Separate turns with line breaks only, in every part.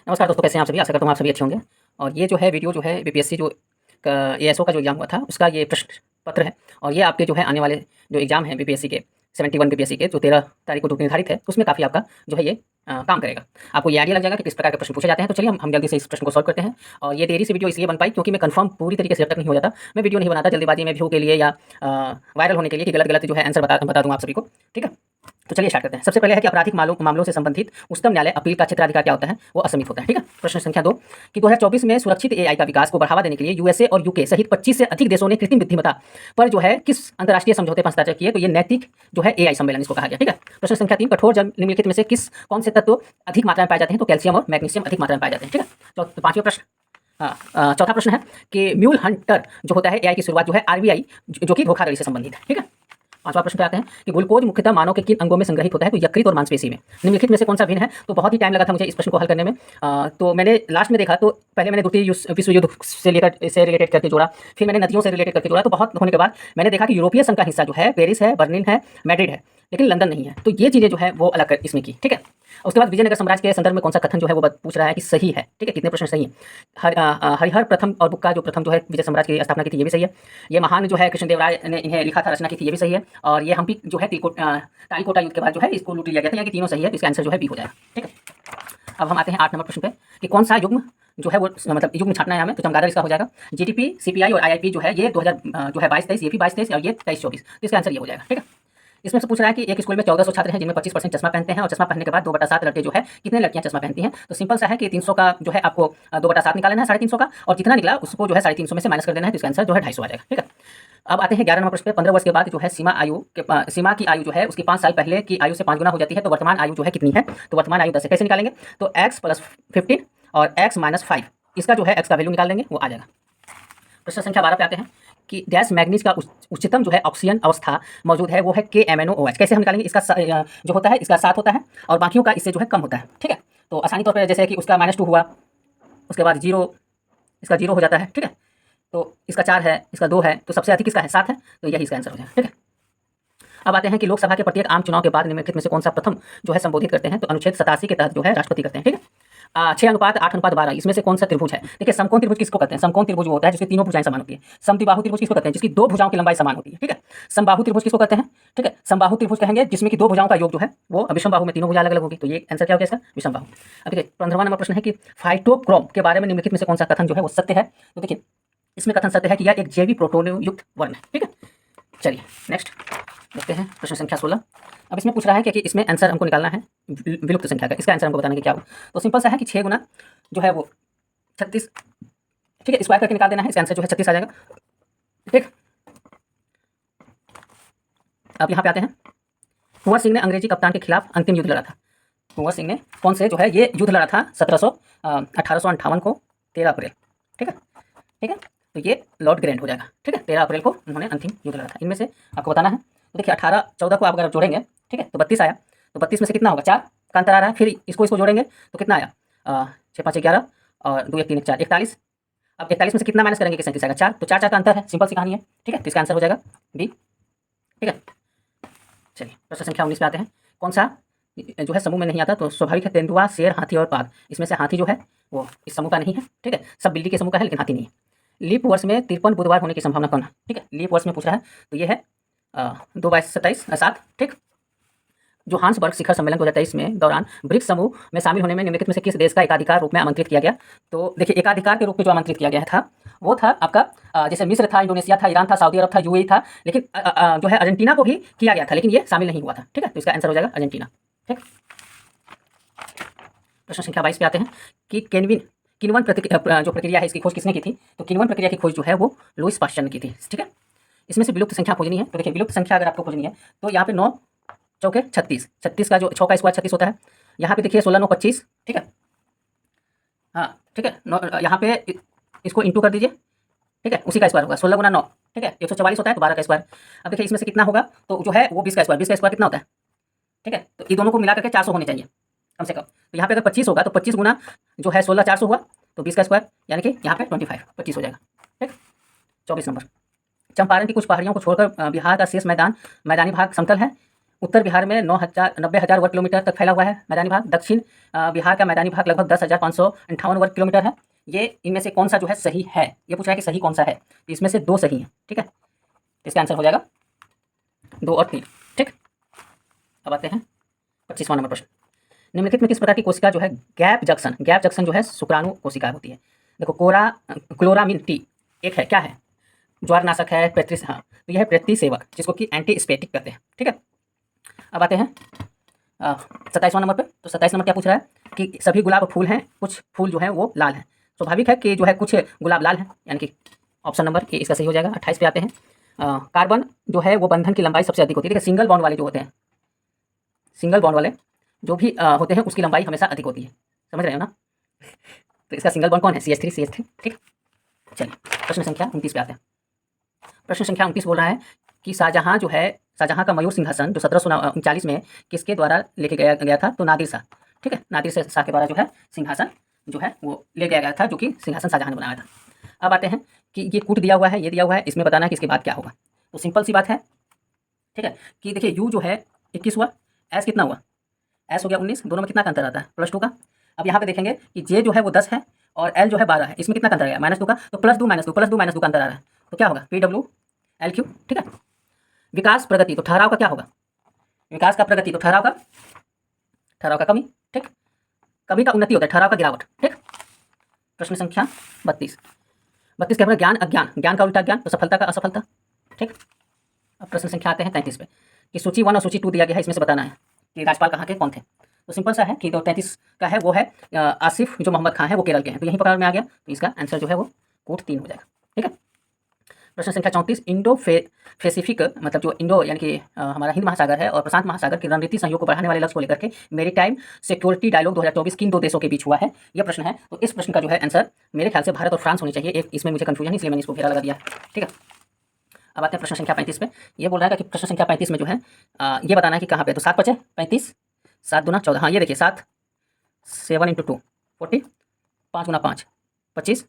नमस्कार दोस्तों, कैसे हैं आप सभी? आशा करता हूँ आप सभी अच्छे होंगे। और ये जो है वीडियो जो है बीपीएससी जो एएसओ का जो एग्ज़ाम हुआ था उसका ये प्रश्न पत्र है। और ये आपके जो है आने वाले जो एग्ज़ाम हैं बीपीएससी के 71 बीपीएससी के जो 13 तारीख को जो निर्धारित है उसमें काफ़ी आपका जो है ये काम करेगा। आपको ये आइडिया लग जाएगा कि किस प्रकार के प्रश्न पूछे जाते हैं। तो चलिए हम जल्दी से इस प्रश्न को सॉल्व करते हैं। और ये देरी से वीडियो इसलिए बन पाई क्योंकि मैं कंफर्म पूरी तरीके से जब तक नहीं हो जाता मैं वीडियो नहीं बनाता जल्दीबाजी में व्यू के लिए या वायरल होने के लिए कि गलत गलत जो है आंसर बता दूँ आप सभी को। ठीक है, तो चलिए स्टार्ट करते हैं। सबसे पहले है कि आपराधिक मामलों से संबंधित उच्चतम न्यायालय अपील का क्षेत्राधिकार क्या होता है? वो असीमित होता है। ठीक है। प्रश्न संख्या 2 कि 2024 में सुरक्षित एआई का विकास को बढ़ावा देने के लिए यूएसए और यूके सहित 25 से अधिक देशों ने कृत्रिम बुद्धिमत्ता पर जो है किस अंतर्राष्ट्रीय समझौते पर हस्ताक्षर किए? तो ये नैतिक जो है एआई सम्मेलन इसको कहा गया। ठीक है। प्रश्न संख्या 3 कठोर जल निम्नलिखित में से कौन से तत्व अधिक मात्रा में पाए जाते हैं? तो कैल्शियम और मैग्नीशियम अधिक मात्रा में पाए जाते हैं। ठीक है। तो पांचवें प्रश्न चौथा प्रश्न है कि म्यूल हंटर जो होता है एआई की शुरुआत जो है आरबीआई जो कि धोखाधड़ी से संबंधित है। ठीक है। पांचवा प्रश्न पे आते हैं कि ग्लूकोज मुख्यतः मानव के किन अंगों में संग्रहित होता है? तो यकृत और मांसपेशी में। निम्नलिखित में से कौन सा भिन्न है? तो बहुत ही टाइम लगा था मुझे इस प्रश्न को हल करने में। तो मैंने लास्ट में देखा तो पहले मैंने द्वितीय विश्व युद्ध से लेकर से रिलेटेड करके जोड़ा, फिर मैंने नदियों से रिलेटेड करके जोड़ा। तो बहुत होने के बाद मैंने देखा कि यूरोपीय संघ का हिस्सा जो है पेरिस है, बर्लिन है, मैड्रिड है, लेकिन लंदन नहीं है। तो ये चीज़ें जो है वो अलग कर इसमें की। ठीक है। उसके बाद विजयनगर साम्राज्य के संदर्भ में कौन सा कथन जो है वो पूछ रहा है कि सही है। ठीक है, कितने प्रश्न सही है? हरिहर प्रथम और बुक्का जो प्रथम जो है विजय साम्राज्य की स्थापना की थी ये भी सही है। ये महान जो है कृष्णदेव राय ने इन्हें लिखा था, रचना की थी, ये भी सही है। और ये हम्पी जो है तालीकोटा युद्ध के बाद जो है इसको लूट लिया गया था। यानी कि तीनों सही है, तो इसका आंसर जो है बी हो जाएगा। ठीक है। अब हम आते हैं 8 नंबर प्रश्न पे कि कौन सा युग्म जो है वो मतलब युग्म छाटना है हमें, तो चमगादड़ इसका हो जाएगा। जीडीपी, सीपीआई और आईआईपी जो है ये 2000 जो है 22-23, ये भी 22-23 और ये 23-24, तो इसका आंसर ये हो जाएगा। ठीक है। इसमें से पूछ रहा है कि एक स्कूल में 1400 छात्र हैं जिनमें 25% चश्मा पहनते हैं और चश्मा पहनने के बाद 2/7 लड़के जो है कितने लड़कियां चश्मा पहनती हैं? तो सिंपल सा है कि 300 का जो है आपको 2/7 निकालना है 350 का, और जितना निकला उसको जो है 350 में से माइनस कर देना है, तो इसका आंसर जो है 250 आ जाएगा। ठीक है। अब आते हैं 11 नंबर प्रश्न पे। 15 वर्ष के बाद जो है सीमा की आयु जो है उसकी 5 साल पहले की आयु से 5 गुना हो जाती है, तो वर्तमान आयु जो है कितनी है? तो वर्तमान आयु 10 है। कैसे निकालेंगे? तो x + 15 और x - 5 इसका जो है x का वैल्यू निकाल देंगे, वो आ जाएगा। प्रश्न संख्या 12 पे आते हैं कि डैश मैग्नीज का उच्चतम जो है ऑक्सीजन अवस्था मौजूद है वो है KMnOH। कैसे हम निकालेंगे? इसका जो होता है इसका 7 होता है और बाकियों का इससे जो है कम होता है। ठीक है। तो आसानी तौर पर जैसे कि उसका -2 हुआ, उसके बाद 0, इसका 0 हो जाता है। ठीक है। तो इसका 4 है, इसका 2 है, तो सबसे अधिक इसका है 7 है, तो यही इसका आंसर हो जाएगा। ठीक है। अब आते हैं कि लोकसभा के प्रत्येक आम चुनाव के बाद निम्नलिखित में से कौन सा प्रथम जो है संबोधित करते हैं? तो अनुच्छेद 87 के तहत जो है राष्ट्रपति करते हैं। ठीक है। 6:8:12 इसमें से कौन सा त्रिभुज है? देखिए, समकोण त्रिभुज किसको कहते हैं? समकोण त्रिभुज वो होता है जिसकी तीनों भुजाएं समान होती है। समद्विबाहु त्रिभुज किसको कहते हैं? जिसकी दो भुजाओं की लंबाई समान होती है। ठीक है। समबाहु त्रिभुज किसको कहते हैं? ठीक है, समबाहु त्रिभुज कहेंगे जिसमें की दो भुजाओं का योग जो है वो विषमबाहु में तीनों भुजा अलग अलग होगी, तो ये आंसर क्या हो गया इसका? विषमबाहु। अब देखिए 15वां नंबर प्रश्न है कि फाइटोक्रोम के बारे में निम्नलिखित में से कौन सा कथन जो है वो सत्य है? तो देखिए इसमें कथन सत्य है कि यह एक जैविक प्रोटोन युक्त वर्ण है। ठीक है। चलिए नेक्स्ट देखते हैं प्रश्न संख्या 16। अब इसमें पूछ रहा है कि इसमें आंसर हमको निकालना है विलुप्त संख्या का। इसका आंसर हमको बताना है कि क्या हो। तो सिंपल सा है कि 6 गुना जो है वो 36। ठीक है, स्क्वायर करके निकाल देना है, इसका आंसर जो है 36 आ जाएगा। ठीक। अब यहाँ पे आते हैं। कुंवर सिंह ने अंग्रेजी कप्तान के खिलाफ अंतिम युद्ध लड़ा था। कुंवर सिंह ने कौन से जो है ये युद्ध लड़ा था? 1858 को 13 अप्रैल। ठीक है। ठीक है, तो ये लॉर्ड ग्रैंट हो जाएगा। ठीक है, 13 अप्रैल को उन्होंने अंतिम युद्ध लड़ा था। इनमें से आपको बताना है। तो देखिए 18 14 को आप अगर जोड़ेंगे, ठीक है, तो 32 आया। तो 32 में से कितना होगा? 4 का अंतर आ रहा है। फिर इसको जोड़ेंगे तो कितना आया? 6 5 11 और 2 1 3 1 4 41। अब 41 में से कितना माइनस करेंगे कि 37 आएगा? 4। तो 4 4 का अंतर है, सिंपल सी कहानी है। ठीक है, तो इसका आंसर हो जाएगा बी। ठीक है। चलिए प्रश्न संख्या 19 पे आते हैं। कौन सा जो है समूह में नहीं आता? तो स्वाभाविक है तेंदुआ, शेर, हाथी और बाघ। इसमें से हाथी जो है वो इस समूह का नहीं है। ठीक है, सब बिल्ली के समूह का है लेकिन हाथी नहीं है। लीप वर्ष में 53 बुधवार होने की संभावना कौन है? ठीक है, लीप वर्ष में पूछ रहा है, तो ये है 2 22 27 7। ठीक। जोहान्सबर्ग शिखर सम्मेलन 2023 में दौरान ब्रिक्स समूह में शामिल होने में निम्नलिखित में से किस देश का एकाधिकार रूप में आमंत्रित किया गया? तो देखिए एकाधिकार के रूप में जो आमंत्रित किया गया था वो था आपका जैसे मिस्र था, इंडोनेशिया था, ईरान था, सऊदी अरब था, यूएई था, लेकिन जो है अर्जेंटीना को भी किया गया था, लेकिन ये शामिल नहीं हुआ था। ठीक है, तो इसका आंसर हो जाएगा अर्जेंटीना। ठीक। प्रश्न संख्या 22 पे आते हैं कि किण्वन जो प्रक्रिया है इसकी खोज किसने की थी? तो किण्वन प्रक्रिया की खोज जो है वो लुईस पास्चर ने की थी। ठीक है। इसमें से विलुप्त संख्या खोजनी है। तो देखिए विलुप्त संख्या अगर आपको खोजनी है तो यहाँ पे 9 चौके 36, 36 का जो 6 का स्क्वायर 36 होता है। यहाँ पे देखिए 16 9 25। ठीक है। हाँ ठीक है, यहाँ पे इसको इंटू कर दीजिए। ठीक है, उसी का स्क्वायर होगा 16 गुना 9। ठीक है, 144 होता है, तो 12 का स्क्वायर। अब देखिए इसमें से कितना होगा? तो जो है वो 20 का स्क्वायर। 20 का स्क्वायर कितना होता है? ठीक है, तो ये दोनों को मिला करके 400 होने चाहिए कम से कम। तो यहाँ पे अगर 25 होगा तो 25 गुना जो है 16 400 हुआ, तो 20 का स्क्वायर यानी कि यहाँ पे 25 हो जाएगा। ठीक। 24 नंबर। चंपारण की कुछ पहाड़ियों को छोड़कर बिहार का शेष मैदानी भाग समतल है उत्तर बिहार में 90,000 वर्ग किलोमीटर तक फैला हुआ है मैदानी भाग। दक्षिण बिहार का मैदानी भाग लगभग 10,558 वर्ग किलोमीटर है। ये इनमें से कौन सा जो है सही है, ये पूछा है कि सही कौन सा है, तो इसमें से 2 सही है। ठीक है, इसका आंसर हो जाएगा 2 और 3। ठीक, अब आते हैं 25वां नंबर प्रश्न। निम्नलिखित में किस प्रकार की कोशिका जो है गैप जंक्शन जो है शुक्राणु कोशिका होती है। देखो क्लोरामिन टी एक है, क्या है, ज्वारनाशक है, हाँ, तो यह है प्रतिसेवक, जिसको कि एंटीस्पेटिक कहते हैं। ठीक है, अब आते हैं 27वां नंबर पे। तो 27 नंबर क्या पूछ रहा है कि सभी गुलाब फूल हैं, कुछ फूल जो है वो लाल हैं। स्वाभाविक है कि जो है कुछ गुलाब लाल हैं, यानी कि ऑप्शन नंबर ए इसका सही हो जाएगा। 28 पे आते हैं। कार्बन जो है वो बंधन की लंबाई सबसे अधिक होती है। देखिए सिंगल बॉन्ड वाले जो होते हैं, सिंगल बॉन्ड वाले जो भी होते हैं उसकी लंबाई हमेशा अधिक होती है, समझ रहे हो ना। तो इसका सिंगल बॉन्ड कौन है, CH3। ठीक, चलिए प्रश्न संख्या 29 पे आते हैं। प्रश्न संख्या 29 बोल रहा है कि शाहजहां का मयूर सिंहासन जो 1739 में किसके द्वारा लेके गया था, तो नादिर शाह। ठीक है, नादिर शाह के द्वारा जो है सिंहासन जो है वो ले गया था, जो कि सिंहासन शाहजहां ने बनाया था। अब आते हैं कि ये कूट दिया हुआ है, ये दिया हुआ है, इसमें बताना है कि इसके बाद क्या होगा। तो सिंपल सी बात है, ठीक है, कि देखिए यू जो है 21 हुआ, एस कितना हुआ, एस हो गया 19, दोनों में कितना का अंतर आता है, +2 का। अब यहाँ पे देखेंगे कि जे जो है वो 10 है और एल जो है 12 है, इसमें कितना का अंतर आएगा, -2 का। तो +2 -2 का अंतर आ रहा है, तो क्या होगा PW ठीक है। विकास प्रगति, तो ठहराव का क्या होगा, विकास का प्रगति, तो ठहराव का कमी। ठीक, कमी का उन्नति होता है, ठहराव का गिरावट। ठीक, प्रश्न संख्या 32 के बाद ज्ञान अज्ञान, ज्ञान का उल्टा ज्ञान, तो सफलता का असफलता। ठीक, अब प्रश्न संख्या आते हैं 33 पे कि सूची 1 और सूची 2 दिया गया है, इसमें से बताना है कि राज्यपाल कहाँ के कौन थे। तो सिंपल सा है कि 33 का है वो है आसिफ जो मोहम्मद खान है, वो केरल के हैं, तो यहीं पकड़ में आ गया, तो इसका आंसर जो है वो कोट 3 हो जाएगा। ठीक है, प्रश्न संख्या 34 इंडो पैसिफिक मतलब जो इंडो यानी कि हमारा हिंद महासागर है और प्रशांत महासागर की रणनीति सहयोग को बढ़ाने वाले लक्ष्य को लेकर के मेरीटाइम सिक्योरिटी डायलॉग 2024 किन 2 देशों के बीच हुआ है, यह प्रश्न है। तो इस प्रश्न का जो है आंसर मेरे ख्याल से भारत और फ्रांस होनी चाहिए, एक इसमें मुझे कंफ्यूजन है इसलिए मैंने इसको घेरा लगा दिया है। ठीक है, अब आते हैं प्रश्न संख्या 35 पे। ये बोल रहा है कि प्रश्न संख्या 35 में जो है ये बताना है कि कहाँ पे, तो 7 5 35, 7 दूना 14, हाँ ये देखिए 7 7 × 2 40, 5 × 5 25,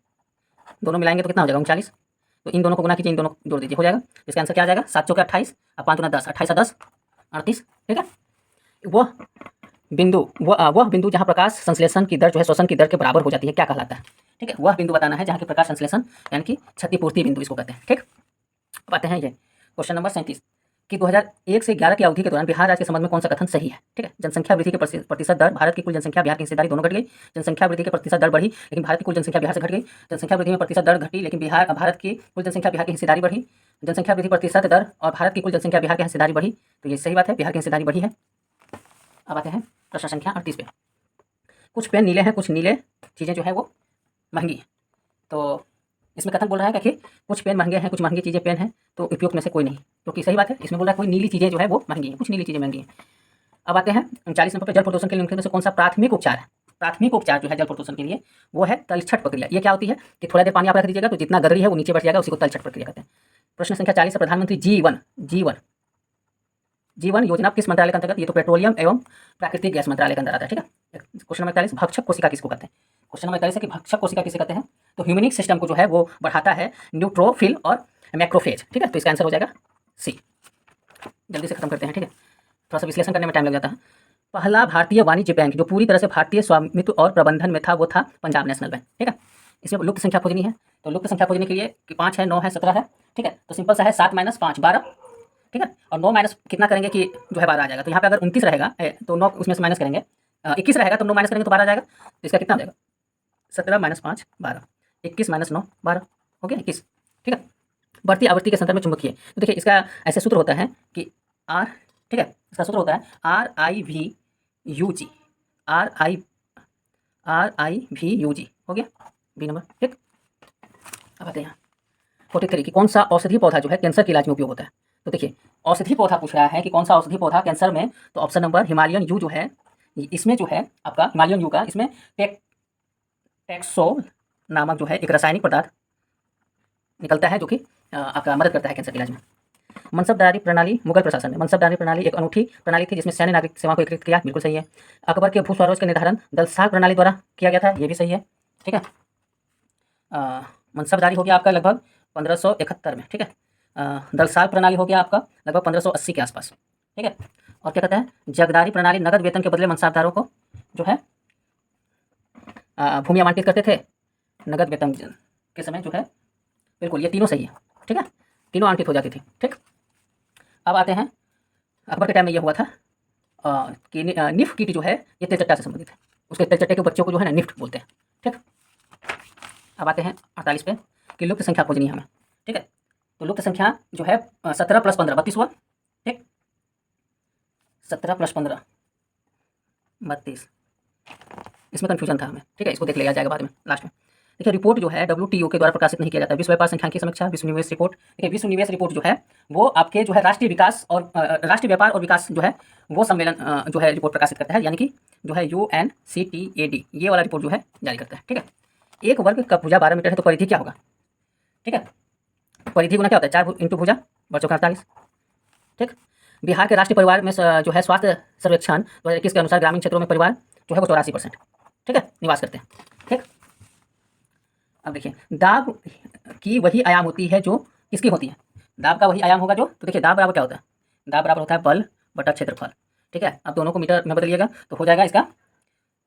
दोनों मिलाएंगे तो कितना हो जाएगा 39। तो इन दोनों को गुना कीजिए, इन दोनों को जोड़ दीजिए, हो जाएगा। इसका आंसर क्या आ जाएगा, 7 चौके 28 और 5 × 10, 28 और 10 38। ठीक है, वह बिंदु जहाँ प्रकाश संश्लेषण की दर जो है शोषण की दर के बराबर हो जाती है, क्या कहलाता है। ठीक है, वह बिंदु बताना है जहाँ की प्रकाश संश्लेषण यानी कि क्षतिपूर्ति बिंदु इसको कहते हैं। ठीक, आते हैं ये क्वेश्चन नंबर 37 कि 2001 से 11 की अवधि के दौरान बिहार राज्य के संबंध में कौन सा कथन सही है। ठीक है, जनसंख्या वृद्धि के प्रतिशत दर, भारत की कुल जनसंख्या बिहार की हिस्सेदारी दोनों घट गई। जनसंख्या वृद्धि के प्रतिशत दर बढ़ी लेकिन भारत की कुल जनसंख्या बिहार से घट गई। जनसंख्या वृद्धि में प्रतिशत दर घटी लेकिन भारत की कुल जनसंख्या बिहार की हिस्सेदारी बढ़ी। जनसंख्या वृद्धि प्रतिशत दर और भारत की कुल जनसंख्या बिहार की हिस्सेदारी बढ़ी, तो ये सही बात है, बिहार की हिस्सेदारी बढ़ी है। अब आते हैं प्रश्न संख्या 38 पे। कुछ पेन नीले हैं, कुछ नीले चीज़ें जो है वो महंगी हैं। तो इसमें कथन बोल रहा है कि कुछ पेन महंगे हैं, कुछ महंगी चीज़ें पेन हैं, तो उपयुक्त में से कोई नहीं, क्योंकि सही बात है। इसमें बोल रहा है कोई नीली चीज़ें जो है वो महंगी हैं, कुछ नीली चीज़ें महंगी हैं। अब आते हैं 39 नंबर पर जल प्रदूषण के लिए में से कौन सा प्राथमिक उपचार है। प्राथमिक उपचार जो है जल प्रदूषण के लिए वो है तलछट प्रक्रिया। ये क्या होती है कि थोड़ा देर पानी आप रख दीजिएगा तो जितना गदरी है वो नीचे बैठ जाएगा, उसी को तलछट प्रक्रिया कहते हैं। प्रश्न संख्या 40 प्रधानमंत्री जीवन योजना किस मंत्रालय के अंतर्गत, ये तो पेट्रोलियम एवं प्राकृतिक गैस मंत्रालय के अंदर आता है। ठीक है, क्वेश्चन नंबर 41 भक्षक कोशिका किसको कहते हैं। क्वेश्चन नंबर 41 है कि भक्षक कोशिका किसे कहते हैं, तो ह्यूमनिक सिस्टम को जो है वो बढ़ाता है न्यूट्रोफिल और मैक्रोफेज। ठीक है, तो इसका आंसर हो जाएगा सी। जल्दी से खत्म करते हैं, ठीक है, थोड़ा सा विश्लेषण करने में टाइम लग जाता है। पहला भारतीय वाणिज्य बैंक जो पूरी तरह से भारतीय स्वामित्व और प्रबंधन में था वो था पंजाब नेशनल बैंक। ठीक है, इसमें लुप्त संख्या खोजनी है, तो लुप्त संख्या खोजने के लिए 5 है, 9 है, 17 है। ठीक है, तो सिंपल सा है 7 - 5 12। ठीक है, और 9 माइनस कितना करेंगे कि जो है 12 आ जाएगा। तो यहाँ पे अगर 29 रहेगा तो 9 उसमें से माइनस करेंगे, 21 रहेगा तो 9 माइनस करेंगे तो 12 आ जाएगा। तो इसका कितना हो जाएगा 17 - 5 12, 21 - 9 12 हो गया 21। ठीक है, बढ़ती आवृत्ति के संदर्भ में चुंबकीय, तो देखिए इसका ऐसे सूत्र होता है कि R, ठीक है, इसका सूत्र होता है RIVUG, RIVUG हो गया बी नंबर। ठीक, अब आते हैं 43 कि कौन सा औषधि पौधा जो है कैंसर के इलाज में उपयोग होता है। तो देखिए औषधि पौधा पूछ रहा है कि कौन सा औषधि पौधा कैंसर में, तो ऑप्शन नंबर हिमालयन यू जो है, इसमें जो है आपका हिमालयन यू का इसमें टेक्सो नामक जो है एक रासायनिक पदार्थ निकलता है जो कि आपका मदद करता है कैंसर के इलाज में। मनसबदारी प्रणाली मुगल प्रशासन में, मनसबदारी प्रणाली एक अनूठी प्रणाली थी जिसमें सैन्य नागरिक सेवा को एकीकृत किया, बिल्कुल सही है। अकबर के भू स्वराज का निर्धारण दलसाल प्रणाली द्वारा किया गया था, ये भी सही है। ठीक है, मनसबदारी हो गया आपका लगभग 1571 में। ठीक है, दलसाल प्रणाली हो गया आपका लगभग 1580 के आसपास। ठीक है, और क्या कहता है, जगदारी प्रणाली नगद वेतन के बदले मनसाबदारों को जो है भूमि आवंटित करते थे नगद वेतन के समय जो है। बिल्कुल ये तीनों सही है, ठीक है, तीनों आवंटित हो जाती थी। ठीक, अब आते हैं अकबर के टाइम में ये हुआ था कि निफ्ट की जो है ये तेलचट्टा से संबंधित है, उसके तेलचट्टे के बच्चों को जो है ना निफ्ट बोलते हैं। ठीक, अब आते हैं 48 पे कि लुप्त संख्या खोजनी है हमें। ठीक है, तो लुप्त संख्या जो है 17 + 15 32 हुआ। ठीक, 17 + 15 32, इसमें कन्फ्यूजन था हमें। ठीक है, इसको देख लिया जाएगा बाद में लास्ट में। देखिए रिपोर्ट जो है WTO के द्वारा प्रकाशित नहीं किया जाता है, विश्व व्यापार सांख्यिकी समीक्षा, विश्व निवेश रिपोर्ट। देखिए विश्व निवेश रिपोर्ट जो है वो आपके जो है राष्ट्रीय विकास और राष्ट्रीय व्यापार और विकास जो है वो सम्मेलन जो है रिपोर्ट प्रकाशित करता है, यानी कि जो है UNCTAD ये वाला रिपोर्ट जो है जारी करता है। ठीक है, एक वर्ग का भुजा 12 मीटर है तो परिधि क्या होगा। ठीक है, परिधि गुना क्या होता है 4 × भुजा = 48। ठीक, बिहार के राष्ट्रीय परिवार में जो है स्वास्थ्य सर्वेक्षण 2021 के अनुसार ग्रामीण क्षेत्रों में परिवार जो है वो 84% ठीक है निवास करते हैं। ठीक, अब देखिए दाब की वही आयाम होती है जो किसकी होती है, दाब का वही आयाम होगा जो, तो देखिए दाब बराबर क्या होता है, दाब बराबर होता है बल बटा क्षेत्रफल। ठीक है, अब दोनों को मीटर में बदलिएगा तो हो जाएगा इसका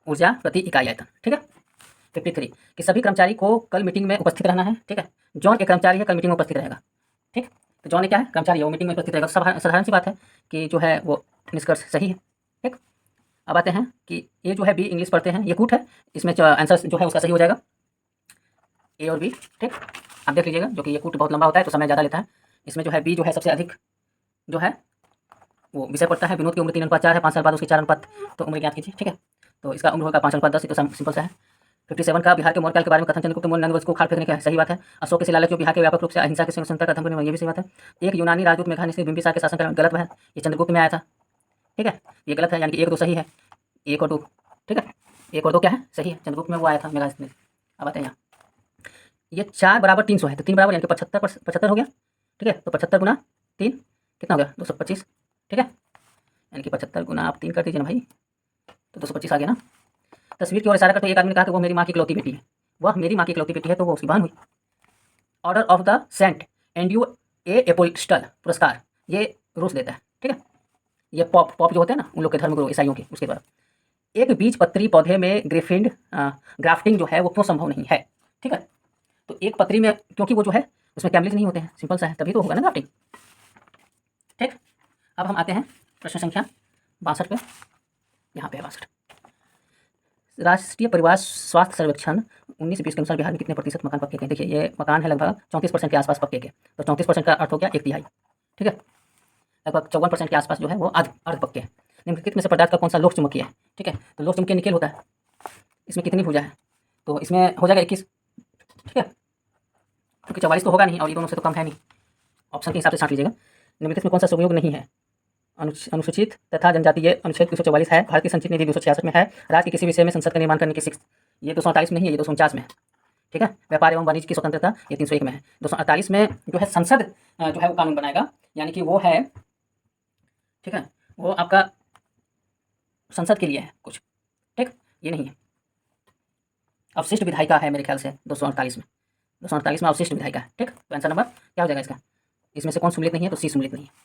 ऊर्जा प्रति इकाई आयतन। ठीक है, 53 कि सभी कर्मचारी को कल मीटिंग में उपस्थित रहना है। ठीक है, जॉन एक कर्मचारी है, कल मीटिंग में उपस्थित रहेगा। ठीक, तो जॉन क्या है, कर्मचारी है, वो मीटिंग में उपस्थित रहेगा। साधारण सी बात है कि जो है वो निष्कर्ष सही है। ठीक, अब आते हैं कि ये जो है बी इंग्लिश पढ़ते हैं, ये कूट है, इसमें आंसर जो है उसका सही हो जाएगा ए और बी। ठीक, आप देख लीजिएगा, जो कि ये कूट बहुत लंबा होता है तो समय ज़्यादा लेता है। इसमें जो है बी जो है सबसे अधिक जो है वो विषय पड़ता है। विनोद की उम्र 3:4 है, 5 साल बाद उसकी 4 तो उम्र ज्ञात कीजिए। ठीक है, तो इसका उम्र होगा 5:10, ये तो सिंपल सा है। 57 का बिहार के मौर्यकाल के बारे में कथन, चंद्रगुप्त मौर्य नंदवंश को उखाड़ फेंकने का सही बात है। अशोक के शिलालेख जो बिहार के व्यापक रूप से अहिंसा की स्वतंत्रता का धर्म करने में, ये भी सही बात है। एक यूनानी राजदूत मेघनाद ने बिंबिसार के शासन का गलत है, ये चंद्रगुप्त में आया था। ठीक है, ये गलत है, यानी कि 1 और 2 सही है, 1 और 2। ठीक है, 1 और 2 क्या है, सही है, चंद्रगुप्त में वो आया था मेघनाद ने। अब आते हैं यहाँ, ये 4 = 300 है, तो 3 बराबर यानी कि 75 हो गया। ठीक है, तो 75 × 3 कितना हो गया 225। ठीक है, यानी कि 75 गुना आप 3 कर दीजिए ना भाई, तो 225 आ गया ना। तस्वीर की ओर इशारा करते एक आदमी ने कहा कि वो मेरी माँ की इकलौती बेटी है, वह मेरी माँ की इकलौती बेटी है, तो वो उसकी बहन हुई। Order of the Saint Andrew a apostle पुरस्कार ये रूस देता है। ठीक है, ये पॉप जो होते हैं ना उन लोग के धर्मगुरु ईसाइयों के, उसके द्वारा। एक बीज पत्री पौधे में ग्राफ्टिंग जो है वो क्यों संभव नहीं है। ठीक है, तो एक पत्री में, क्योंकि वो जो है उसमें कैमलिज नहीं होते हैं, सिंपल सा है, तभी तो होगा ना ग्राफ्टिंग। ठीक, अब हम आते हैं प्रश्न संख्या 62 पे, यहाँ पे 62। राष्ट्रीय परिवार स्वास्थ्य सर्वेक्षण 1920 के अनुसार बिहार में कितने प्रतिशत मकान पक्के के हैं। देखिए ये मकान है लगभग 34% के आसपास पक्के के, तो 34% का अर्थ हो गया 1/3। ठीक है, लगभग 54% के आसपास जो है वो अर्ध पक्के हैं। निम्नलिखित में से पदार्थ का कौन सा लोक चुंबकीय है। ठीक है, तो लोक चुंबकीय निकेल होता है। इसमें कितनी भुजा है, तो इसमें हो जाएगा 21। ठीक है, क्योंकि 44 तो होगा नहीं और ये दोनों से तो कम है नहीं, ऑप्शन के हिसाब से छांट लीजिएगा। निम्नलिखित में कौन सा संयोग नहीं है। अनुसूचित तथा जनजातीय अनुच्छेद 244 है, भारतीय संचित निधि 266 में है, राज्य के किसी विषय में संसद का निर्माण करने की शिक्षा ये 248 में नहीं है, ये 249 में है। ठीक है, व्यापार एवं वाणिज्य की स्वतंत्रता ये 301 में है। 248 में जो है संसद जो है वो कानून बनाएगा, यानी कि वो है, ठीक है, वो आपका संसद के लिए है कुछ। ठीक, ये नहीं है। अवशिष्ट विधायिका है मेरे ख्याल से 248 में, 248 में अवशिष्ट विधायिका है। ठीक, तो आंसर नंबर क्या हो जाएगा इसका, इसमें से कौन सम्मिलित नहीं है, तो सी सम्मिलित नहीं है।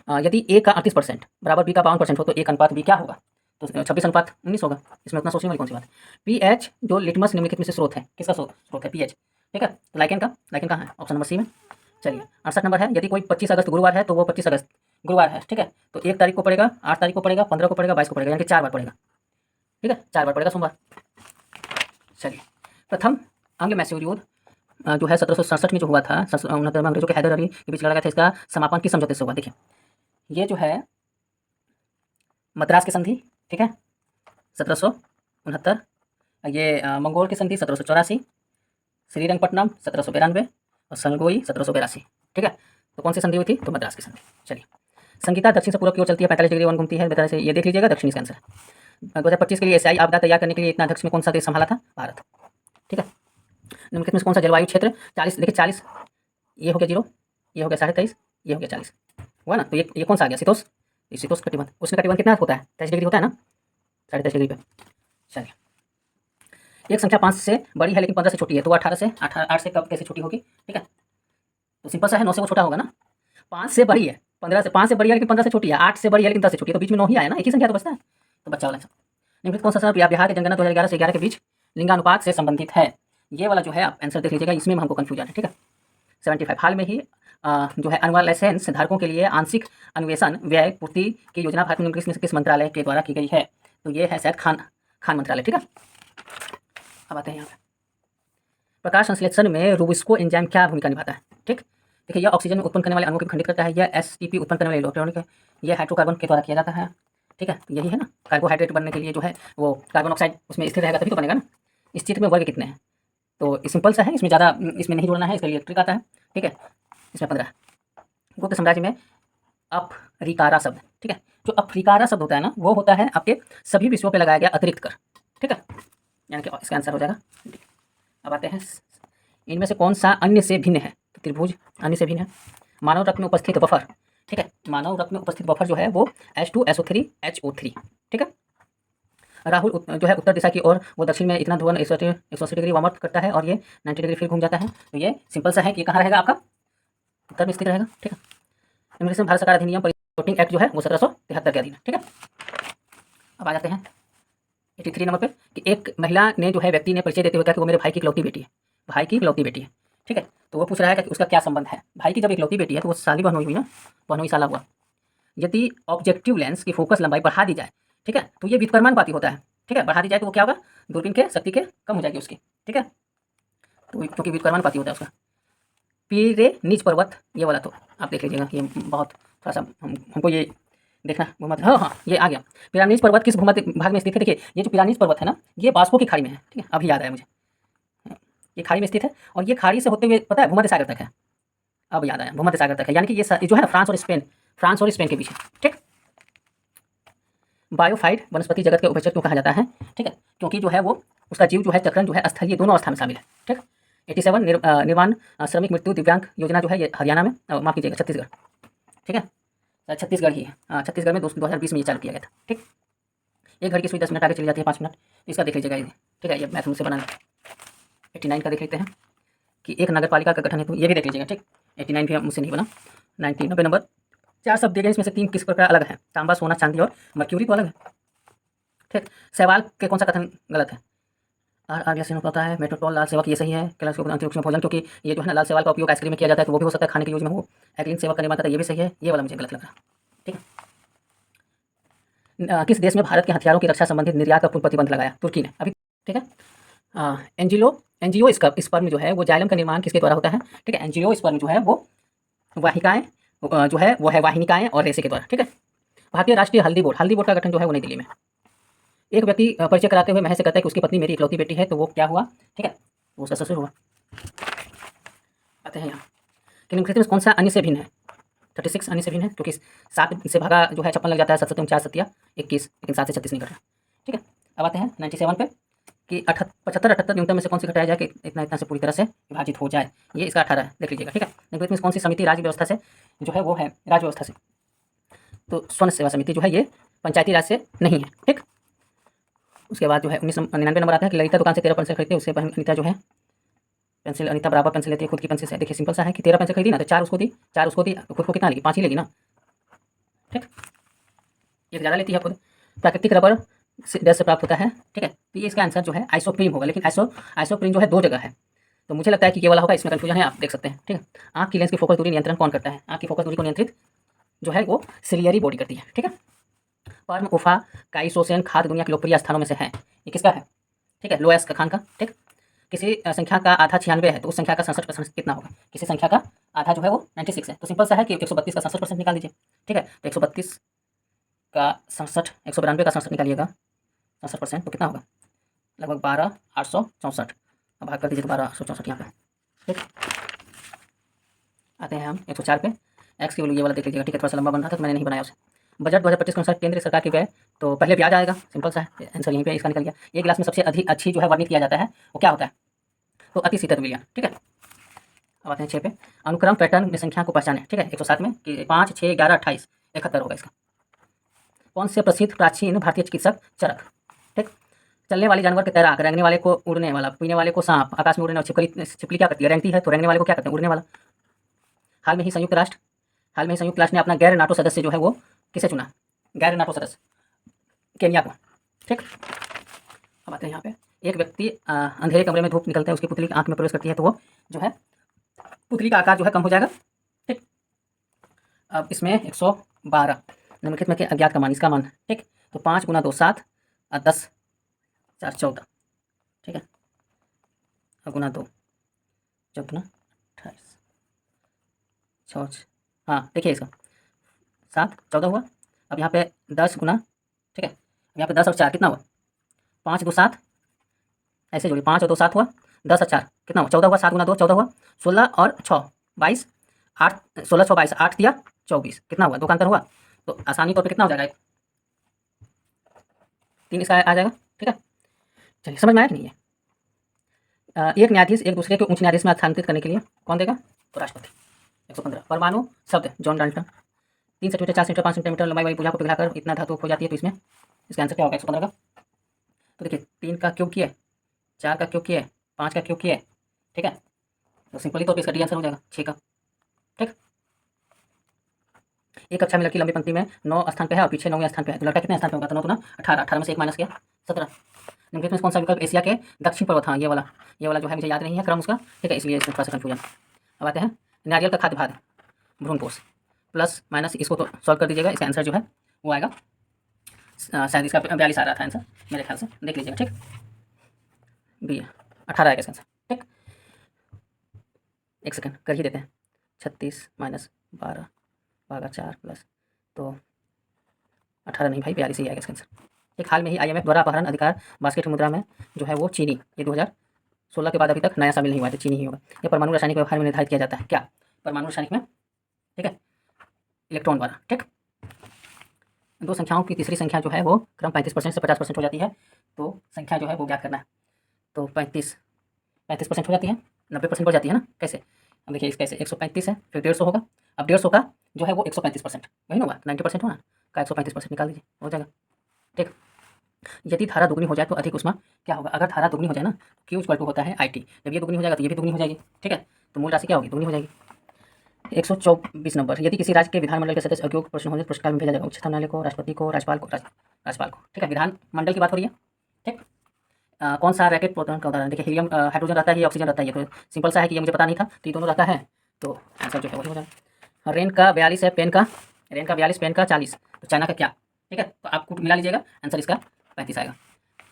यदि ए का 38% बराबर बी का 52% हो तो 1 अनुपात बी क्या होगा, तो 26:19 होगा। इसमें उतना सोचने वाली कौन सी बात है। पीएच जो लिटमस निम्नलिखित में से स्रोत है, किसका स्रोत है पीएच। ठीक है, तो लाइकेन कहाँ है, ऑप्शन नंबर सी में। चलिए 68 नंबर है, यदि कोई 25 अगस्त गुरुवार है तो वो 25 अगस्त गुरुवार है। ठीक है, तो 1 तारीख को पड़ेगा, 8 तारीख को पड़ेगा, 15 को पड़ेगा, 22 को पड़ेगा, यानी कि 4 बार पड़ेगा। ठीक है, 4 बार पड़ेगा सोमवार। चलिए, प्रथम आंग्ल मैसूर युद्ध जो है 1767 में जो हुआ था, 69 में अंग्रेजों के हैदर अली के बीच लड़ा गया था, इसका समापन किस समझौते से हुआ। देखिए ये जो है मद्रास की संधि, ठीक है 1769, ये मंगोल की संधि 1784, श्रीरंगपट्टनम 1792 और सलगोई 1782। ठीक है, तो कौन सी संधि हुई थी, तो मद्रास की संधि। चलिए, संगीता दक्षिण से पूर्व की ओर चलती है, 45 डिग्री वन घूमती है, बताने से ये देख लीजिएगा, दक्षिणी इसका आंसर। 2025 के लिए एशियाई आपदा तैयार करने के लिए इतना अध्यक्ष में कौन सा देश संभाला था, भारत। ठीक है, निम्नलिखित में कौन सा जलवायु क्षेत्र 40, देखिए 40, ये हो गया 0, ये हो गया 23.5, ये हो गया 40 हुआ ना, तो ये कौन सा आ गया, शीतोष्ण। ये शीतोष्ण कटिबंध, उष्ण कटिबंध कितना होता है, 23 डिग्री होता है ना, 23.5 डिग्री पे। चलिए, एक संख्या 5 से बड़ी है लेकिन 15 से छोटी है, तो 8 से कब कैसे छोटी होगी। ठीक है, तो सिंपल सा है, 9 से वो छोटा होगा ना, 5 से बड़ी है 15 से 5 से बड़ी है लेकिन 15 से छोटी है, 8 से बड़ी है लेकिन 10 से छोटी है, तो बीच में 9 ही आया ना, एक ही संख्या तो बचता है, तो बच्चा वाला आंसर। निम्नलिखित कौन सा समय बिहार की जनगणना 2011 से 11 के बीच लिंगानुपात से संबंधित है? ये वाला जो है आप आंसर देख लीजिएगा, इसमें हमको कन्फ्यूजन है, ठीक है। 75 हाल में ही जो है अनुवाद लाइसेंस धारकों के लिए आंशिक अन्वेषण व्यय पूर्ति की योजना भारत में निम्नलिखित में से किस मंत्रालय के द्वारा की गई है? तो ये है शायद खान मंत्रालय, ठीक है। अब आते हैं यहाँ पे प्रकाश संश्लेषण में रूबिस्को एंजाइम क्या भूमिका निभाता है? ठीक, देखिए यह ऑक्सीजन उत्पन्न करने वाले अणुओं को खंडित करता है, यह एसटीपी उत्पन्न करने वाले इलेक्ट्रॉनिक है, यह हाइड्रोकार्बन के द्वारा किया जाता है, ठीक है, यही है ना। कार्बोहाइड्रेट बनने के लिए जो है वो कार्बन ऑक्साइड उसमें स्थिर रहेगा तभी तो बनेगा ना। इस चित्र में वर्ग कितने हैं? तो सिंपल सा है, इसमें ज़्यादा इसमें नहीं जोड़ना है, इसके लिए इलेक्ट्रिक आता है, ठीक है। इसमें 15। गुप्त साम्राज्य में अफ्रीकारा शब्द, ठीक है, जो अफ्रीकारा शब्द होता है ना वो होता है आपके सभी विषयों पे लगाया गया अतिरिक्त कर, ठीक है, यानी कि इसका आंसर हो जाएगा। अब आते हैं इनमें से कौन सा अन्य से भिन्न है? तो त्रिभुज अन्य से भिन्न है। मानव रक्त में उपस्थित बफर, ठीक है, मानव रक्त में उपस्थित बफर जो है वो H2SO3HO3, ठीक है। राहुल जो है उत्तर दिशा की ओर, वो दक्षिण में इतना ध्रुवन 180 डिग्री वामवर्त करता है और ये 90 डिग्री फिर घूम जाता है, तो ये सिंपल सा है कि ये कहाँ रहेगा, आपका उत्तर में स्थित रहेगा, ठीक है। इनमें से भारत सरकार अधिनियम वोटिंग एक्ट जो है वो 1773 के अधीन है, ठीक है। अब आ जाते हैं 83 नंबर पे कि एक महिला ने जो है व्यक्ति ने परिचय देते हुए कहा कि वो मेरे भाई की इकलौती बेटी है, भाई की इकलौती बेटी है, ठीक है। तो वो पूछ रहा है कि उसका क्या संबंध है? भाई की जब इकलौती बेटी है तो वो साली बहनोई हुई ना, बहनोई साला हुआ। यदि ऑब्जेक्टिव लेंस की फोकस लंबाई बढ़ा दी जाए, ठीक है, तो ये व्युत्क्रमानुपाती होता है, ठीक है, बढ़ा दी जाए तो वो क्या होगा, दूरबीन के शक्ति के कम हो जाएगी उसकी, ठीक है, तो क्योंकि व्युत्क्रमानुपाती होता है उसका। पीरे निज पर्वत, ये वाला तो आप देख लीजिएगा, ये बहुत थोड़ा सा हमको ये देखना भूमध्य, हाँ ये आ गया। पिरानीज पर्वत किस भूमध्य भाग में स्थित है? देखिए ये जो पिरानीज पर्वत है ना, ये बास्को की खाड़ी में है, ठीक है, अभी याद आया मुझे, ये खाड़ी में स्थित है और ये खाड़ी से होते हुए पता है भूमध्य सागर तक है, अब याद आया, भूमध्य सागर तक है, यानी कि ये जो है ना फ्रांस और स्पेन के बीच है, ठीक। बायोफाइट वनस्पति जगत के उभयचर क्यों कहा जाता है? ठीक है, क्योंकि जो है वो उसका जीव जो है चक्रण जो है स्थलीय दोनों अवस्था में शामिल है, ठीक। 87 निर्वाण श्रमिक मृत्यु दिव्यांग योजना जो है ये हरियाणा में, माफ कीजिएगा छत्तीसगढ़, ठीक है, छत्तीसगढ़ ही है, छत्तीसगढ़ में 2020 में ये चालू किया गया था, ठीक। एक घड़ी की सुई 10 मिनट आगे चली जाती है 5 मिनट, तो इसका देख लीजिएगा, ठीक है, ये मैथ मुझसे बनाना। 89 का देख लेते हैं कि एक नगर पालिका का गठन है, तो ये भी देख लीजिएगा, ठीक। 89 भी मुझसे नहीं बना। 90 नंबर 4 शब्द दिए गए, इसमें से 3 किस प्रकार अलग है? तांबा, सोना, चांदी और मर्क्यूरी तो अलग है, ठीक। सवाल के कौन सा कथन गलत है? आर से पता है मेट्रोटॉल लाल सेवा की ये सही है, कैलाश अंतरिक्ष में भोजन, क्योंकि ये जो है ना लाल सेवाल का उपयोग आइसक्रीम में किया जाता है, तो वो भी हो सकता है खाने के यूज में हो। एक्लिन सेवा करने वाला ये भी सही है, ये वाला मुझे गलत लग रहा है, ठीक है। किस देश में भारत के हथियारों की रक्षा संबंधित निर्यात पर पूर्ण प्रतिबंध लगाया? तुर्की ने, अभी, ठीक है। एंजियो स्पर्म जो है वो जाइलम का निर्माण किसके द्वारा होता है? ठीक है, एंजियो स्पर्म जो है वो वाहिकाएं जो है वो है वाहिनिकाएं और रेशे के द्वारा, ठीक है। भारतीय राष्ट्रीय हल्दी बोर्ड का गठन जो है वो नई दिल्ली में। एक व्यक्ति परिचय कराते हुए महज से कहता है कि उसकी पत्नी मेरी इकलौती बेटी है, तो वो क्या हुआ? ठीक है, वो उसका ससुर हुआ। आते हैं यहाँ कि निम्नलिखित में कौन सा अन्य से भिन्न है? 36 अन्य से भिन्न है, क्योंकि 7 से भागा जो है 56 लग जाता है, 7 4 सत्या 21, लेकिन 7 से 36 नहीं कर रहा, ठीक है। अब आते हैं 97 पे कि 75 78 न्यूनतम में से कौन सी घटाया जाए कि इतना से पूरी तरह से विभाजित हो जाए? ये इसका 18 है, देख लीजिएगा, ठीक है। निम्नलिखित में कौन सी समिति राज्य व्यवस्था से जो है वो है राज्य व्यवस्था से? तो स्वर्ण सेवा समिति जो है ये पंचायती राज से नहीं है, ठीक। उसके बाद जो है 1999 नंबर आता है कि ललिता दुकान से 13 पेंसिल खरीदते, उससे अनिता जो है पेंसिल, अनिता बराबर पेंसिल लेती है खुद की पेंसिल से। देखिए सिंपल सा है कि 13 पेंसिल खरीदी ना, तो 4 उसको दी, खुद को कितना लेगी? 5 ही लेगी ना, ठीक। एक ज़्यादा लेती है खुद। प्राकृतिक रबर से प्राप्त होता है, ठीक है, तो ये इसका आंसर जो है आइसोप्रीन होगा, लेकिन आइसोप्रीन जो है 2 जगह है, तो मुझे लगता है कि ये वाला होगा, इसमें कन्फ्यूजन है, आप देख सकते हैं, ठीक है। आँख की लेंस की फोकस दूरी नियंत्रण कौन करता है? आँख की फोकस दूरी को नियंत्रित जो है वो सिलियरी बॉडी करती है, ठीक है। पर्म उफा काइसोसेन खाद्य दुनिया के लोकप्रिय स्थानों में से है, ये किसका है? ठीक है, लोएस खान का, ठीक। किसी संख्या का आधा 96 है, तो उस संख्या का 67% कितना होगा? किसी संख्या का आधा जो है वो 96 है, तो सिंपल सा है कि 132 का 67% निकाल दीजिए, ठीक है। तो 132 का 67, 192 का 67 निकालिएगा 67%, तो कितना होगा? लगभग 12,864। अब भाग कर दीजिए तो 12,864 यहाँ पे, ठीक। आते हैं हम 104 पे, एक्स की वैल्यू ये वाला देख लीजिएगा, ठीक है, थोड़ा सा लंबा बन रहा था तो मैंने नहीं बनाया उसे। बजट 2025 के अनुसार केंद्र सरकार की व्यय, तो पहले ब्याज आएगा, सिंपल सा है, आंसर यहीं पे इसका निकल गया। एक गिलास में सबसे अधिक अच्छी जो है वर्णित किया जाता है वो क्या होता है? तो अति शीतल विलयन, ठीक है। अब आते हैं 6 पे, अनुक्रम पैटर्न में संख्या को पहचाने, ठीक है, 107 में कि 5, 6, 11, 28, 71 होगा इसका। कौन से प्रसिद्ध प्राचीन भारतीय चिकित्सक? चरक, ठीक। चलने वाले जानवर के तैराक, रेंगने वाले को उड़ने वाला, पीने वाले को सांप, आकाश में उड़ने वाला, छिपकली क्या करती है? रेंगती है, तो रेंगने वाले को क्या करते हैं? उड़ने वाला। हाल में ही संयुक्त राष्ट्र हाल में ही संयुक्त राष्ट्र ने अपना गैर नाटो सदस्य जो है वो किसे चुना, गैर नाटो सदस्य केन्या को। ठीक, अब आते हैं यहाँ पे, एक व्यक्ति अंधेरे कमरे में धूप निकलता है, उसकी पुतली की आंख में प्रवेश करती है तो वो जो है पुतली का आकार जो है कम हो जाएगा। ठीक, अब इसमें 112 निम्नलिखित में के अज्ञात का मान, इसका मान। ठीक, तो 5 गुना 2 7 और 10 4 14। ठीक है, और गुना 2 14 28 6। हाँ देखिए इसका 7 14 हुआ। अब यहाँ पे 10 गुना, ठीक है, यहाँ पे 10 और 4 कितना हुआ, 5 2 7, ऐसे जोड़िए, 5 और 2 7 हुआ, 10 और 4 कितना हुआ, 14 हुआ, 7 गुना 2 14 हुआ, 16 और 6 22, 8 16 6 22, 8 दिया 24, कितना हुआ, 2 का अंतर हुआ, तो आसानी तौर पे कितना हो जाएगा, 3 इसका आ जाएगा। ठीक है, चलिए समझ में आया कि नहीं है। एक न्यायाधीश एक दूसरे को उच्च न्यायाधीश में स्थानांतरित करने के लिए कौन देगा, तो राष्ट्रपति। 115 परमाणु शब्द John Dalton. 3 centimetre 4 centimetre 5 centimetre लंबाई वाली भुजा को पिघलाकर इतना धातु हो जाती है, तो इसमें इसका आंसर क्या होगा 115 का। तो देखिए 3 का क्यूब किया है, 4 का क्यूब किया है, 5 का क्यूब किया है। ठीक है, तो सिंपली तौर पर इसका डी आंसर हो जाएगा 6 का। ठीक, एक कक्षा में लड़की लंबी पंक्ति में 9 स्थान पे है और पीछे 9वें स्थान पे है, तो लड़का कितने स्थान पे होगा, तो 9 गुना 18, 18 में से 1 माइनस किया 17। निम्नलिखित में कौन सा विकल्प एशिया के दक्षिण पर्वत, हाँ ये वाला जो है मुझे याद नहीं है क्रम उसका। ठीक है, इसलिए इसमें थोड़ा सा कन्फ्यूजन। अब आते हैं नारियल का खाद्य भाग भ्रूणपोष प्लस माइनस, इसको तो सॉल्व कर दीजिएगा, इसका आंसर जो है वो आएगा शायद इसका 42 आ रहा था आंसर मेरे ख्याल से, देख लीजिएगा। ठीक, बी 18 आएगा इसका आंसर। ठीक, एक सेकंड कर ही देते हैं, 36 माइनस 12 भागा 4 प्लस, तो 18 नहीं भाई 42 ही आएगा इसका आंसर। एक हाल में ही IMF द्वारा अपहरण अधिकार बास्केट मुद्रा में जो है वो चीनी, ये 2016 के बाद अभी तक नया शामिल नहीं हुआ, तो चीनी ही होगा। ये परमाणु रासायनिक व्यवहार में निर्धारित किया जाता है क्या, परमाणु रासायनिक में, ठीक है, इलेक्ट्रॉन द्वारा। ठीक, दो संख्याओं की तीसरी संख्या जो है वो क्रम 35% से 50% हो जाती है, तो संख्या जो है वो ज्ञात करना है। तो 35% हो जाती है, 90% बढ़ जाती है ना, कैसे, अब देखिए इस कैसे 135 है, फिर 150 होगा, अब 150 का जो है वो 135%, वही ना होगा, 90% होना का 135% निकाल दीजिए, हो जाएगा। ठीक, यदि धारा दुगनी हो जाए तो अधिक उष्मा क्या होगा, अगर धारा दुगनी हो जाए ना, Q इक्वल टू होता है IT, जब ये दुगनी हो जाएगा तो ये भी दुगनी हो जाएगी। ठीक है, तो मूल राशि क्या होगी, दुगनी हो जाएगी। 124 नंबर, यदि किसी राज्य के विधानमंडल के सदस्य अयोग्य प्रश्न हो तो पुरस्कार में भेजा जाएगा उच्चतम न्यायालय को, राष्ट्रपति को, राज्यपाल को। ठीक है, विधानमंडल की बात हो रही है। ठीक, कौन सा रैकेट प्रोटॉन का उदाहरण, देखिए हीलियम हाइड्रोजन रहता है, ये ऑक्सीजन रहता है, ये तो सिंपल सा है कि ये मुझे पता नहीं था, तो ये दोनों रहता है, तो आंसर जो है वही हो जाएगा। रेन का 42 है, पेन का 40, तो चाइना का क्या। ठीक है, तो आपको मिला लीजिएगा, आंसर इसका 35 आएगा।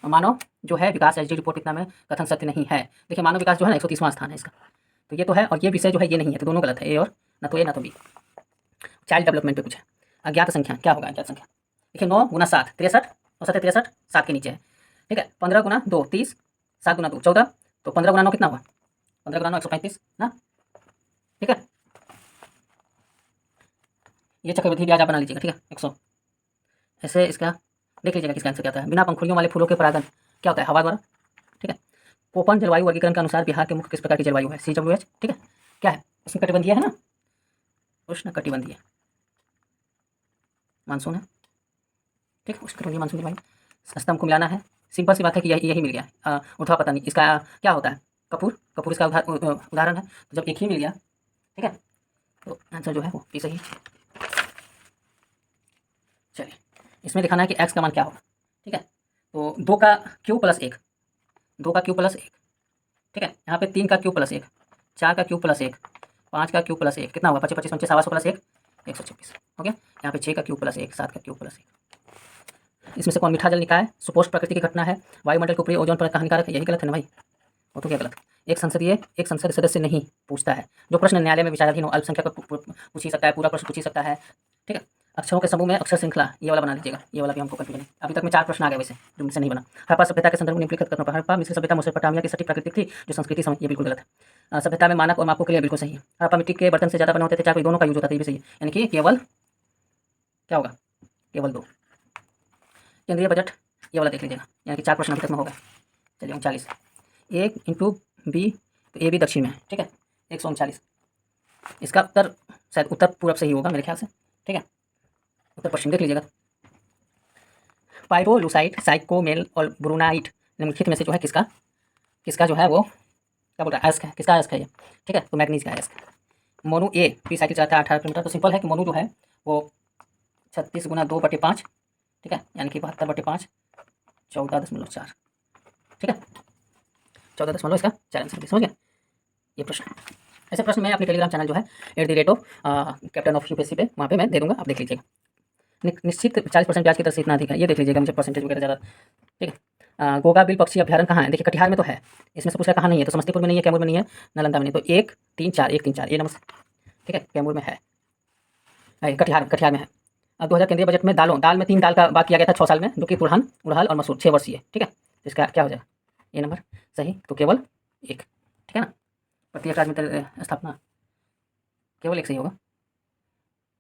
मानव जो है विकास HD रिपोर्ट इतना में कथन सत्य नहीं है, देखिए मानव विकास जो है ना 130वां स्थान है इसका, तो ये तो है, और ये विषय जो है ये नहीं है, तो दोनों गलत है, ए और ना तो ए ना तो बी। चाइल्ड डेवलपमेंट पे पूछा, अज्ञात संख्या क्या होगा, अज्ञात संख्या देखिए 9 गुना 7 63, और 7 63 7 के नीचे है। ठीक है, 15 गुना 2 30, 7 गुना 2 14, तो 15 गुना 9 कितना हुआ, 15 गुना 9 135 ना। ठीक है, ये चक्रवृद्धि ब्याज आप बना लीजिएगा। ठीक है, 100 ऐसे इसका देख लीजिएगा किसका आंसर क्या होता है। बिना पंखुड़ियों वाले फूलों के परागण क्या होता है, हवा द्वारा। ठीक है, कोपन जलवायु वर्गीकरण के अनुसार बिहार के मुख्य किस प्रकार की जलवायु है, CWH। ठीक है, क्या है उसमें, कटिबंधीय है ना, उष्ण कटिबंधीय मानसून है। ठीक, उष्ण कटिबंधीय मानसून जलवायु, स्तंभ को मिलाना है, सिंपल सी बात है कि यही मिल गया, उठा पता नहीं इसका क्या होता है, कपूर इसका उदाहरण है, तो जब एक ही मिल गया, ठीक है, तो आंसर जो है वो भी सही। चलिए, इसमें दिखाना है कि x का मान क्या होगा। ठीक है, तो 2 का क्यूब प्लस 1, 2 का क्यूब प्लस 1, ठीक है, यहाँ पे 3 का क्यूब प्लस 1, 4 का क्यूब प्लस 1, 5 का क्यूब प्लस 1, कितना होगा 25 25 25 सवा 100 प्लस 1 126 हो गया। यहाँ पे 6 का क्यूब प्लस 1, 7 का क्यूब प्लस 1। इसमें से कौन मीठा जल निकाय सुपोष्ट प्रकृति की घटना है, वायुमंडल के ऊपरी ओजोन पर हानिकारक है, यही गलत है ना भाई, वो तो क्या गलत। एक संसद सदस्य नहीं पूछता है, जो प्रश्न न्यायालय में विचाराधीन हो, अल्पसंख्यक पूछ ही सकता है, पूरा प्रश्न पूछ ही सकता है। ठीक है, अक्षरों के समूह में अक्षर श्रृंखला, ये वाला बना लीजिएगा, ये वाला भी हमको कंफ्यूजन है। अभी तक में 4 प्रश्न आ गए वैसे जो मुझसे नहीं बना। हड़प्पा सभ्यता के संदर्भ में निम्नलिखित कथनों पर, हड़प्पा मिस्र सभ्यता मेसोपोटामिया की सटीक प्राकृतिक थी जो संस्कृति समय, ये बिल्कुल गलत है। सभ्यता में मानक और मापों के लिए बिल्कुल सही है। हड़प्पा मिट्टी के बर्तन से ज़्यादा बने होते थे, चार दोनों का यूज होता था, ये भी सही है, यानी कि केवल क्या होगा, केवल 2। केंद्रीय बजट, ये वाला देख लीजिएगा, यानी कि 4 प्रश्न अभी तक में होगा। चलिए 39 A इंटू B, तो A भी दक्षिण में है। ठीक है, 139, इसका उत्तर शायद उत्तर पूरब से ही होगा मेरे ख्याल से। ठीक है, उत्तर पश्चिम देख लीजिएगा। पाइरोलुसाइट, साइकोमेल और ब्रूनाइट निम्नलिखित में से जो है किसका जो है वो क्या बोल रहा है, अयस्क है, किसका अयस्क है ये। ठीक है, तो मैग्नीज का अयस्क, मोनू ए पी साइकिल चलाता है 18 किलोमीटर, तो सिंपल है कि मोनू जो है वो 36 गुना 2/5, ठीक है, यानी कि 72/5 14.4, ठीक है, 14 इसका 4 आंसर, समझ गया ये प्रश्न। ऐसे प्रश्न मैं अपने टेलीग्राम चैनल जो है कैप्टन ऑफ यूपीएससी पे, वहाँ पे मैं दे दूँगा, आप देख लीजिएगा। निश्चित 40% ब्याज की दर से इतना अधिक है, ये देख लीजिएगा, मुझे परसेंटेज वगैरह ज़्यादा, ठीक है। गोगा बिल पक्षी अभ्यारण्य कहाँ है? देखिए कटिहार में तो है, इसमें से पूछ रहा कहाँ नहीं है, तो समस्तीपुर में नहीं है, कैमूर में नहीं है, नालंदा में नहीं, तो 1 3 4 1 3 4 ये नंबर, ठीक है, कैमूर में है, कटिहार में है। अब 2000 केंद्रीय बजट में दाल में 3 दाल का बात किया गया था 6 साल में, जो कि पुरहन, उड़हल और मसूर 6 वर्षीय, ठीक है, तो इसका क्या हो जाएगा? ये नंबर सही, तो केवल 1, ठीक है ना। प्रत्येक राज्य में स्थापना केवल 1 सही होगा,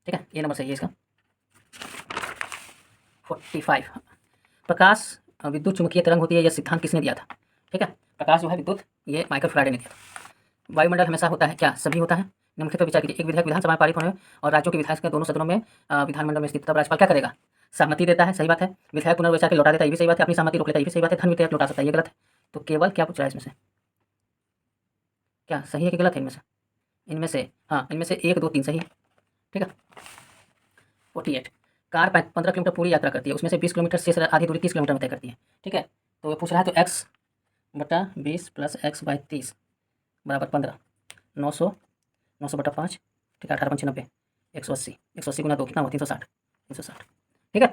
ठीक है, ये नंबर सही है इसका। 45 प्रकाश विद्युत चुंबकीय तरंग होती है, यह सिद्धांत किसने दिया था? ठीक है, प्रकाश जो है विद्युत, ये माइकल फ्राडे ने दिया था। वायुमंडल हमेशा होता है क्या? सभी होता है। निम्नलिखित पर विचार कीजिए, एक विधेयक विधानसभा में पारित होने और राज्यों के विधायक के दोनों सदनों में विधानमंडल में स्थित, तब राज्यपाल क्या करेगा? सहमति देता है, सही बात है। विधायक पुनर्विचार के लौटा देता है, ये भी सही बात है। अपनी सहमति रोक लेता है, ये भी सही बात है। धन विधेयक लौटा सकता है, ये गलत है। तो केवल क्या पूछ रहा है इसमें से? क्या सही है कि गलत है इनमें से? हाँ, इनमें से 1 2 3 सही है, ठीक है। 48 कार 15 किलोमीटर पूरी यात्रा करती है, उसमें से 20 किलोमीटर शेष आधी दूरी 30 किलोमीटर में तय करती है, ठीक है। तो ये पूछ रहा है, तो x बटा 20 प्लस x बाई 30 बराबर 15, 900 बटा 5, ठीक है, 18 95 180 गुना 2 कितना हुआ? 360, ठीक है।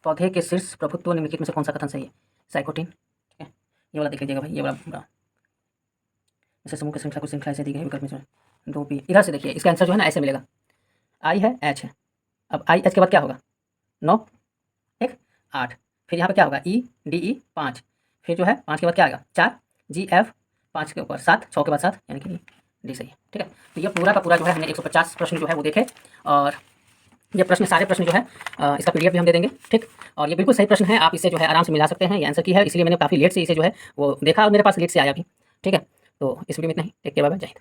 पौधे के शीर्ष प्रभुत्व निम्नलिखित में से कौन सा कथन सही है? साइकोटिन, ठीक है, ये वाला देख लीजिएगा भाई, ये वाला जैसे समूह की श्रृंखला, कुछ श्रृंखला ऐसे दी गई विकल्प में 2p, इधर से देखिए, इसका आंसर जो है ना ऐसे मिलेगा, आई है एच है, अब आई एच के बाद क्या होगा? 9 1 8, फिर यहाँ पे क्या होगा? ई डी ई 5, फिर जो है 5 के बाद क्या आएगा? 4 जी एफ, 5 के ऊपर 7, 6 के बाद 7, यानी कि डी सही है, ठीक है। तो ये पूरा का पूरा जो है हमने 150 प्रश्न जो है वो देखे, और ये प्रश्न सारे प्रश्न जो है इसका पीडीएफ भी हम दे देंगे, ठीक। और ये बिल्कुल सही प्रश्न है, आप इसे जो है आराम से मिला सकते हैं। ये आंसर की है, इसलिए मैंने काफ़ी लेट से इसे जो है वो देखा, और मेरे पास लेट से आया भी, ठीक है। तो इस वीडियो में इतना ही, टेक केयर, बाय बाय, जय हिंद।